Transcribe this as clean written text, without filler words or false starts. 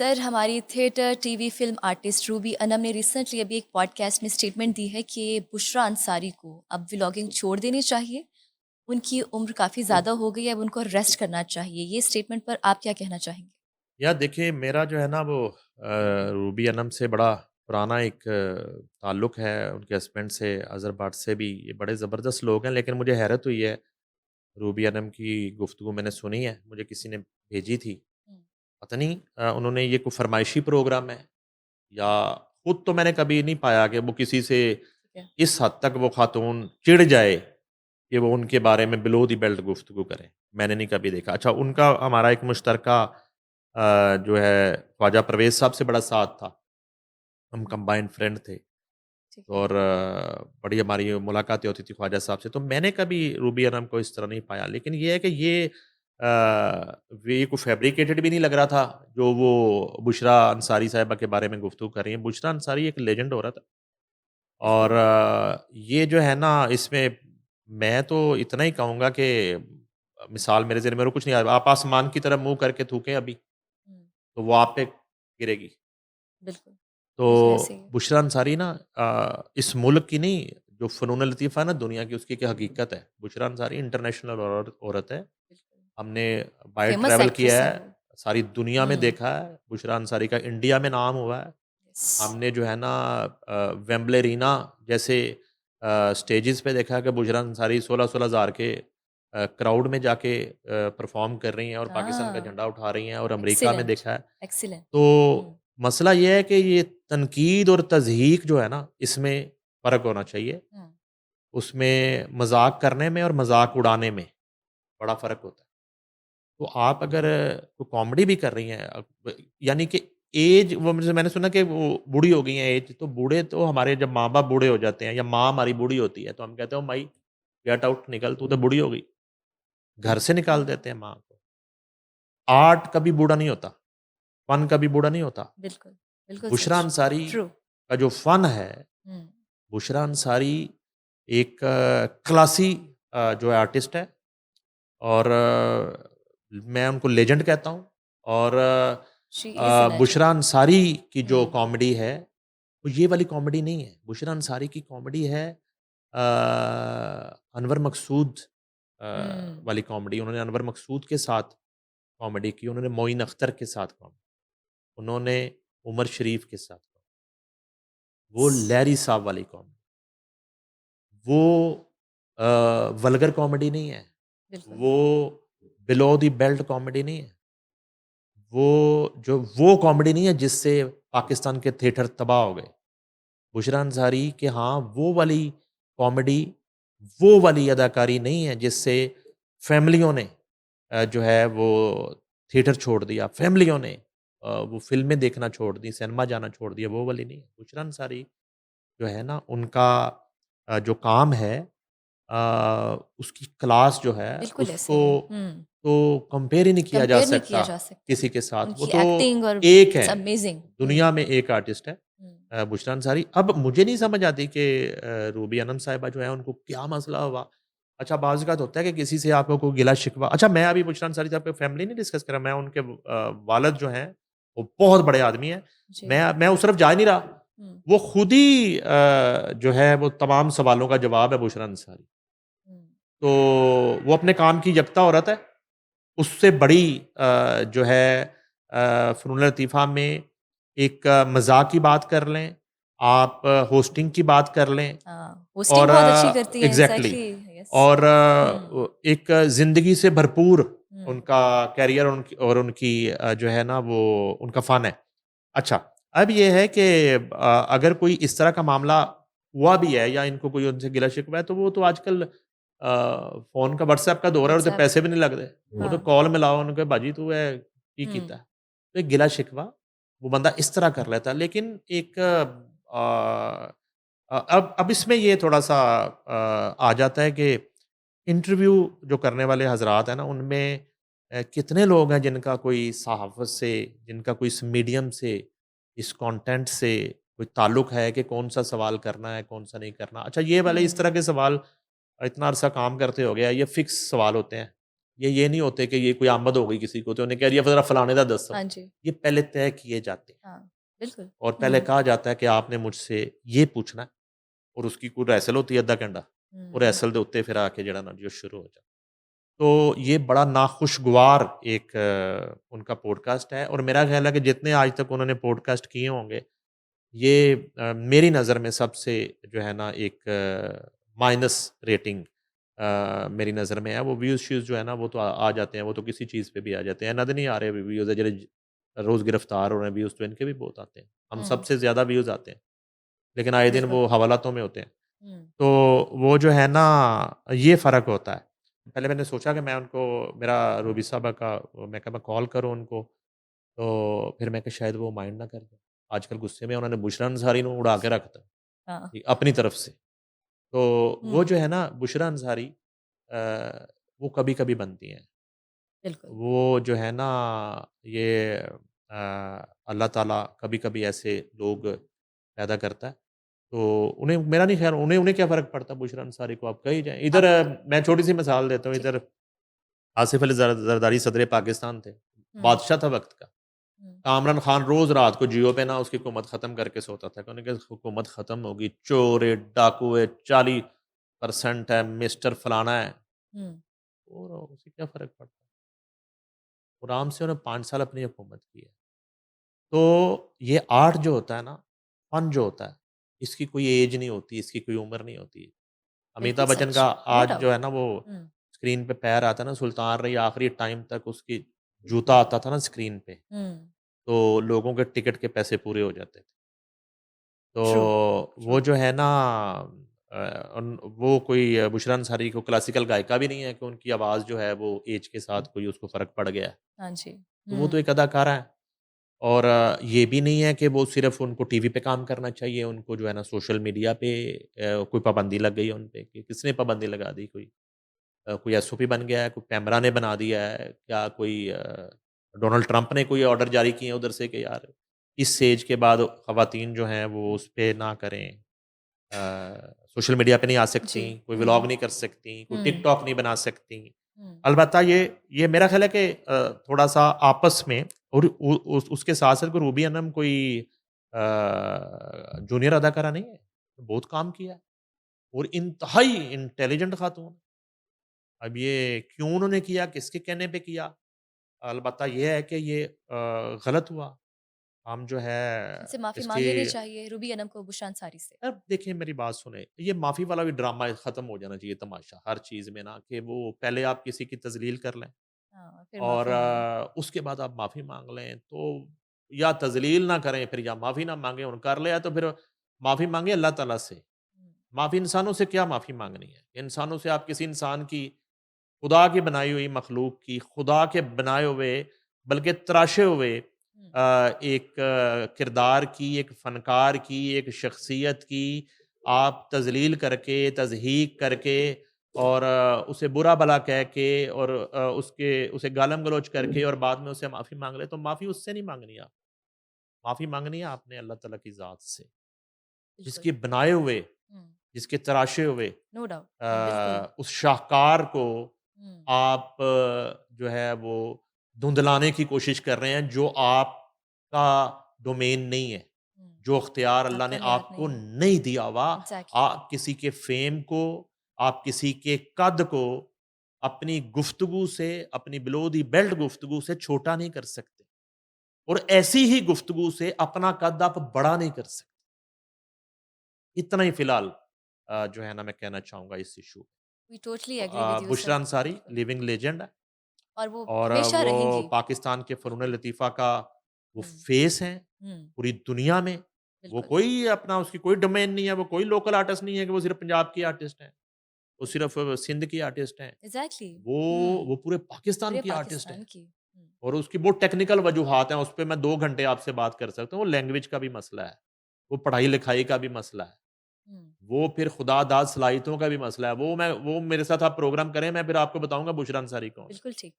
Sir, हमारी theatre, TV, film artist Ruby Anam ने recently अभी एक पॉडकास्ट में स्टेटमेंट दी है कि बुशरा अंसारी को अब व्लॉगिंग छोड़ देनी चाहिए। उनकी उम्र काफ़ी ज़्यादा हो गई है, अब उनको रेस्ट करना चाहिए। ये स्टेटमेंट पर आप क्या कहना चाहेंगे? यार देखिए मेरा जो है ना वो रूबी अनम से बड़ा पुराना एक ताल्लुक़ है, उनके हस्बैंड से, अज़हर भट्ट से भी। ये बड़े ज़बरदस्त लोग हैं, लेकिन मुझे हैरत हुई है, रूबी अनम की गुफ्तगू मैंने सुनी है, मुझे किसी ने भेजी थी। हुँ, पता नहीं उन्होंने ये कोई फ़रमाइशी प्रोग्राम है या खुद तो मैंने कभी नहीं पाया कि वो किसी से ठीक है। इस हद तक वो ख़ातून चिढ़ जाए कि वो उनके बारे में बिलो द बेल्ट गुफ्तगू करें। मैंने नहीं कभी देखा। अच्छा उनका हमारा एक मुश्तरका जो है ख्वाजा परवेज़ साहब से बड़ा साथ था। हम हुँ, कंबाइंड फ्रेंड थे ठीक है। और बड़ी हमारी मुलाकातें होती थी ख्वाजा साहब से। तो मैंने कभी रूबी अनम को इस तरह नहीं पाया। लेकिन ये है कि ये कोई फैब्रिकेटेड भी नहीं लग रहा था, जो वो बुशरा अंसारी साहिबा के बारे में गुफ्तगू कर रही हैं। बुशरा अंसारी एक लेजेंड औरत है और बिल्कुल। ये जो है ना इसमें मैं तो इतना ही कहूँगा कि मिसाल मेरे ज़हन में और कुछ नहीं आया। आप आसमान की तरफ मुँह करके थूकें अभी, हुँ, तो वो आप पे गिरेगी। बिल्कुल। बिल्कुल ऐसे तो ही है। बुशरा अंसारी ना इस मुल्क की नहीं, जो फ़नून लतीफ़ा है ना दुनिया की, उसकी एक हकीकत है। बुशरा अंसारी इंटरनेशनल औरत है। बिल्कुल। हमने बाय फ़ेमस ट्रैवल किया एक्ट्रेस है, हैं वो। सारी दुनिया में हुँ, देखा है, बुशरा अंसारी का इंडिया में नाम हुआ है। यस। हमने जो है ना वेम्बले अरीना जैसे स्टेजेस पे देखा है कि बुशरा अंसारी 16-16 हज़ार के क्राउड में जाके परफ़ॉर्म कर रही हैं और पाकिस्तान का हाँ, झंडा उठा रही हैं और अमेरिका में एक्सीलेंट, देखा है। एक्सीलेंट। तो हुँ, मसला ये है कि ये तनकीद और तज़हीक जो है ना, इसमें फ़र्क होना चाहिए। हुँ, उसमें मज़ाक करने में और मज़ाक उड़ाने में बड़ा फ़र्क होता है। तो आप अगर कोई कॉमेडी भी कर रही हैं यानी कि ऐज वो मुझे मैंने सुना कि वो बूढ़ी हो गई हैं ऐज, तो बूढ़े तो हमारे जब माँ-बाप बूढ़े हो जाते हैं या माँ हमारी बूढ़ी होती है, तो हम कहते हैं, "ओ माई गेट आउट निकल, तू तो बूढ़ी हो गई।" घर से निकाल देते हैं माँ को। आर्ट कभी बूढ़ा नहीं होता, फन कभी बूढ़ा नहीं होता। बिल्कुल, बिल्कुल बुशरा सच। अंसारी ट्रू। का जो फन है, हुँ, बुशरा अंसारी एक क्लासी जो है आर्टिस्ट है और मैं उनको लेजेंड कहता हूँ और she is a legend. Bushra Ansari की जो हुँ, कॉमेडी है, वो ये वाली कॉमेडी नहीं है। बुशरा अंसारी की कॉमेडी है अ, अनवर मकसूद अ, हुँ, वाली कॉमेडी। उन्होंने अनवर मकसूद के साथ कॉमेडी की, उन्होंने मोइन अख्तर के साथ कॉमेडी, उन्होंने उमर शरीफ के साथ वो लैरी साहब वाली कॉमेडी, वो अ, वल्गर कॉमेडी नहीं है, बिल्कुल। वो बिलो द बेल्ट कॉमेडी नहीं है, वो कॉमेडी नहीं है जिससे पाकिस्तान के थिएटर तबाह हो गए। बुशरा अंसारी के हाँ, वो वाली कॉमेडी, वो वाली अदाकारी नहीं है जिससे फैमिलियों ने जो है वो थिएटर छोड़ दिया, फैमिलियों ने वो फ़िल्में देखना छोड़ दी, सिनेमा जाना छोड़ दिया, वो वाली नहीं है। बुशरा अंसारी जो है ना उनका जो काम है उसकी क्लास जो है बिल्कुल ऐसे उसको ही है। हुँ, तो कंपेयर ही नहीं किया जा कंपेयर नहीं किया सकता जा सकता। किसी के साथ। वो उनकी तो एक्टिंग और एक है, इट्स अमेजिंग। दुनिया हुँ, में एक आर्टिस्ट है हुँ, बुशरा अंसारी। अब मुझे नहीं समझ आती कि रूबी अनम साहिबा जो है उनको क्या मसला हुआ? अच्छा बाज़ औक़ात होता है कि किसी से आपको कोई गिला-शिकवा अच्छा मैं अभी बुशरा अंसारी साहब की फैमिली नहीं डिस्कस कर रहा, मैं उनके वालिद जो हैं, वो बहुत बड़े आदमी हैं। जी। मैं उस तरफ जा ही नहीं रहा। हुँ, वो खुद ही जो है वो तमाम सवालों का जवाब है बुशरा अंसारी। हुँ, तो वो अपने काम की यकता औरत है। उससे बड़ी जो है फ़नून लतीफ़ा में एक मज़ाक की बात कर लें, आप होस्टिंग की बात कर लें हाँ, होस्टिंग और बहुत अच्छी करती हैं एग्ज़ैक्टली एग्ज़ैक्टली यस। और हुँ, एक ज़िंदगी से भरपूर हुँ, उनका करियर उनकी जो है ना वो उनका फ़न है। अच्छा, अब ये है कि अगर कोई इस तरह का मामला हुआ भी है या इनको कोई उनसे गिला-शिकवा है, तो वो तो आजकल फ़ोन का व्हाट्सएप का दौर है और व्हाट्सएप पैसे भी नहीं लगदे। वो तो हाँ, कॉल मिलाओ उन्होंने कहा भाजी तू की हुँ, कीता है? तो एक गिला-शिकवा वो बंदा इस तरह कर लेता है। लेकिन एक अब इसमें ये थोड़ा-सा आ जाता है कि इंटरव्यू जो करने वाले हज़रात हैं ना, उनमें कितने लोग हैं जिनका कोई सहाफ़त से, जिनका कोई इस मीडियम से, इस कंटेंट से कोई ताल्लुक है कि कौन-सा सवाल करना है, कौन-सा नहीं करना। अच्छा ये वाले इस हुँ, तरह के सवाल इतना अरसा काम करते हो गया, ये फ़िक्स सवाल होते हैं। ये नहीं होते कि ये कोई आमद हो गई किसी को तो उन्हें कह दिया ज़रा फलाने दा दसो। हाँ जी। ये पहले तय किए जाते हैं हाँ, बिल्कुल। और पहले हुँ, कहा जाता है कि आपने मुझसे ये पूछना है और उसकी कोई रैसल होती है अद्धा घंटा और हुँ, रैसल दे उत्ते फिर आके जड़ा ना जी वो शुरू हो जाता। तो ये बड़ा नाखुशगवार एक उनका पॉडकास्ट है और मेरा ख़्याल है कि जितने आज तक उन्होंने पॉडकास्ट किए होंगे, ये मेरी नज़र में सबसे जो है ना एक माइनस रेटिंग मेरी नज़र में है। वो व्यूज़-श्यूज़ जो है ना वो तो आ जाते हैं, वो तो किसी चीज़ पे भी आ जाते हैं। इन्हां दे नहीं आ रहे व्यूज़ है जेह्ड़े रोज़ गिरफ्तार हो रहे हैं व्यूज़ तो इनके भी बहुत आते हैं। हम हुँ, सबसे ज़्यादा व्यूज़ आते हैं, लेकिन आए दिन बिल्कुल। वो हवालातों में होते हैं। हुँ, तो वो जो है ना ये फ़र्क होता है। पहले मैंने सोचा कि मैं उनको मेरा रूबी साहबा का मैं कहा मैं कॉल करूँ उनको, तो फिर मैं कहा शायद वो माइंड ना कर दें। आजकल गुस्से में उन्होंने बुशरा अंसारी को उड़ा के रखता हाँ। अपनी तरफ से। तो वो हुँ, जो है ना बुशरा अंसारी वो कभी-कभी बनती हैं। बिल्कुल। वो जो है ना ये अल्लाह ताला कभी-कभी ऐसे लोग पैदा करता है। तो उन्हें मेरा नहीं ख़्याल उन्हें क्या फ़र्क पड़ता है बुशरा अंसारी को आप कहीं जाएँ। इधर अब मैं छोटी-सी मिसाल देता हूँ, जी। इधर आसिफ़ अली ज़रदारी सदर पाकिस्तान थे। हुँ, बादशाह था वक़्त का। हुँ, कामरान खान रोज़ रात को जियो पे ना उसकी हुकूमत ख़त्म करके सोता था। कि उन्होंने कहा हुकूमत ख़त्म होगी, चोर है, डाकू है, 40% है, मिस्टर फलाना है। हुँ, और उसे क्या फ़र्क पड़ता है? आराम से उन्होंने 5 साल अपनी हुकूमत की है। तो ये आर्ट जो होता है ना, फ़न जो होता है, इसकी कोई ऐज नहीं होती, इसकी कोई उम्र नहीं होती। बिल्कुल अमिताभ बच्चन सच। का नो आज जो डाउट। है ना वो हुँ, स्क्रीन पे पैर आता है ना, सुल्तान रही आखिरी टाइम तक उसकी जूता आता था ना स्क्रीन पे, हुँ, तो लोगों के टिकट के पैसे पूरे हो जाते थे। तो ट्रू, वो ट्रू। जो है ना वो कोई बुशरा अंसारी को क्लासिकल गायिका भी नहीं है कि उनकी आवाज़ जो है वो ऐज के साथ कोई उसको फ़र्क पड़ गया है। हाँ जी। तो वो तो हुँ, एक अदाकारा है और ये भी नहीं है कि वो सिर्फ़ उनको टीवी पे काम करना चाहिए, उनको जो है ना सोशल मीडिया पे कोई पाबंदी लग गई है उन पे कि किसने पाबंदी लगा दी कोई? कोई एसओपी बन गया है, कोई कैमरा ने बना दिया है, क्या कोई डोनाल्ड ट्रंप ने कोई ऑर्डर जारी किए हैं उधर से कि यार इस एज के बाद ख़वातीन जो हैं वो उस पे ना करें। सोशल मीडिया पे नहीं आ सकती, जी। कोई व्लॉग हुँ, नहीं कर सकती, कोई हुँ, टिकटॉक नहीं बना सकती। हुँ, अलबत्ता ये मेरा ख़्याल है कि थोड़ा-सा आपस में और उसके साथ-साथ कोई रूबी अनम कोई जूनियर अदाकारा नहीं है, बहुत काम किया है और इंतहाई इंटेलिजेंट ख़ातून। अब ये क्यों उन्होंने किया, किसके कहने पे किया? अलबत्ता ये है कि ये गलत हुआ। हम जो है उनसे माफ़ी इसकी माँग लेनी चाहिए रूबी अनम को बुशरा अंसारी से। अब देखिए मेरी बात सुनें, ये माफ़ी वाला भी ड्रामा ख़त्म हो जाना चाहिए तमाशा हर चीज़ में ना कि वो पहले आप किसी की तज़लील कर लें हाँ, फिर और माफ़ी माँगे। उसके बाद आप माफ़ी माँग लें, तो या तज़लील ना करें फिर या माफ़ी ना माँगे और कर लिया तो फिर माफ़ी माँगे अल्लाह ताला से। हुँ, माफ़ी इंसानों से क्या माफ़ी माँगनी है? इंसानों से आप किसी इंसान की खुदा की बनाई हुई मखलूक की, खुदा के बनाए हुए बल्कि तराशे हुए हुँ, एक किरदार की, एक फ़नकार की, एक शख्सियत की आप तज़लील करके, तज़हीक करके और उसे बुरा-भला कह के और उसे गालम-गलौच करके और बाद में उसे माफ़ी माँग ले, तो माफ़ी उससे नहीं माँगनी आप। माफ़ी माँगनी है आपने अल्लाह ताला की ज़ात से, बिल्कुल। जिसके बनाए हुए, हुँ, जिसके तराशे हुए नो डाउट। बिल्कुल। उस शाहकार को हुँ, आप जो है वो धुंधलाने की कोशिश कर रहे हैं जो आपका डोमेन नहीं है। हुँ, जो इख्तियार अल्लाह ने आपका लियाक़ आपको नहीं है। नहीं दिया हुआ, एग्ज़ैक्टली। आप किसी के फ़ेम को, आप किसी के कद को अपनी गुफ्तगू से, अपनी बिलो द बेल्ट गुफ्तगू से छोटा नहीं कर सकते और ऐसी ही गुफ्तगू से अपना कद आप बड़ा नहीं कर सकते। इतना ही फ़िलहाल जो है ना मैं कहना चाहूँगा इस issue we totally agree with you Bushra sir. Ansari बिल्कुल। लिविंग लेजेंड है और वो और हमेशा वो रहेंगी। पाकिस्तान के फ़नून बिल्कुल। लतीफ़ा का वो हुँ, फ़ेस हैं, हुँ, पूरी दुनिया में। वो बिल्कुल। कोई अपना उसकी कोई डोमेन नहीं है, वो कोई लोकल आर्टिस्ट नहीं है कि वो सिर्फ़ पंजाब की आर्टिस्ट हैं, वो बिल्कुल। सिर्फ़ सिंध की आर्टिस्ट हैं। एग्ज़ैक्टली। वो हुँ, वो पूरे पाकिस्तान पूरे की आर्टिस्ट पाकिस्तान हैं की। हुँ, और उसकी बहुत टेक्निकल वजूहात हैं, उस पे मैं 2 घंटे आपसे बात कर सकता हूँ। वो लैंग्वेज का भी मसला है, वो पढ़ाई-लिखाई का भी मसला है, हुँ। वो फिर खुदादाद सलाहियतों का भी मसला है। वो मेरे साथ आप प्रोग्राम करें, मैं फिर आपको बताऊँगा बुशरा अंसारी कौन है। बिल्कुल ठीक।